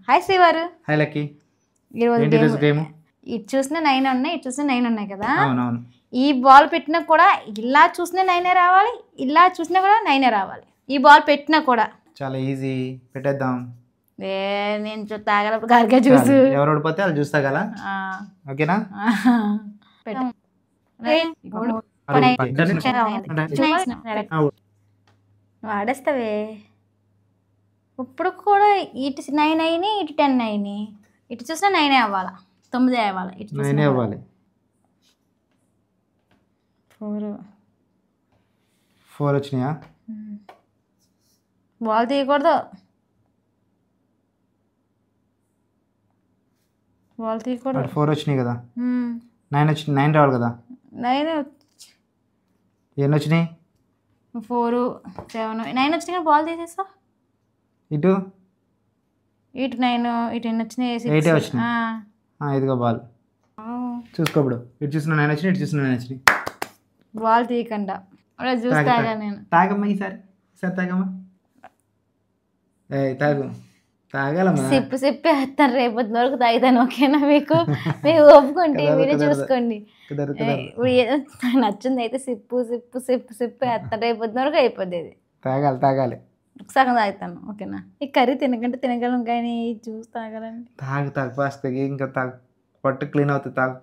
Hi శ్రీవారు. Hi lucky. ఈరోజు game ఇటు చూసిన 9 ఉన్నాయి, ఇటు చూసిన 9 ఉన్నాయి కదా. అవునవును. ఈ బాల్ పెట్టినా కూడా ఇలా చూసినా 9 రావాలి, ఇలా చూసినా కూడా 9 రావాలి. ఈ బాల్ పెట్టినా కూడా చాలా ఈజీ. పెట్టేద్దాం. నేను తాగలప్పుడు గారిగా చూసు. ఎవరు ఓడిపోతే వాళ్ళు చూస్తా కదా. ఓకేనా? వాడేస్తావే. ఇప్పుడు కూడా ఇటు 9 అయినాయి, ఇటు 10 అయినాయి. ఇటు చూసినా 9 అవ్వాలి, 9 అవ్వాలి. ఇటు 9 అవ్వాలి. 4 వచ్చినాయా? బాల్ తీయకూడదు, బాల్ తీయకూడదు. 4 వచ్చినాయి కదా. 9 వచ్చి 9 రావాలి కదా. 9 ఎన్ని వచ్చినాయి? 4 7 9 వచ్చినాయి. బాల్ తీసేస్తా. ఇటు 9 ఇటు ఎన్ని వచ్చినాయి? 8 వచ్చినాయి. ఇదిగో బాల్ చూసుకో. ఇప్పుడు ఇటు చూసిన 9 వచ్చినాయి, ఇటు చూసిన 9 వచ్చినాయి. బాల్ తీయకుండా చూస్తాగా నేను. తాగమ్మా ఈసారి తాగమ్మా. తాగు, తాగాలమ్మా. సిప్పు వేస్తాను, రేపటి వరకు తాగుతాను. ఓకేనా? మీకు ఒప్పుకోండి, మీరే చూసుకోండి. నచ్చింది అయితే సిప్పు వేస్తాను, రేపటి వరకు అయిపోద్ది. తాగాలి. సగం తాగుతాను. ఓకేనా? ఈ కర్రీ తినగలం కానీ జ్యూస్ తాగాలండి. తాగు ఫాస్ట్. ఇంకా తాగు, పొట్ట క్లీన్ అవుతుంది. తాగు.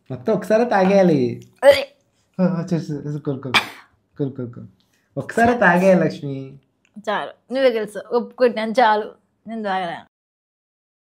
మొత్తం ఒకసారి తాగేయాలి. ఒకసారి తాగేయాలి లక్ష్మి. చాలు, నువ్వే తెలుసు. ఒప్పుకుంటాను, చాలు. నేను తాగలేను.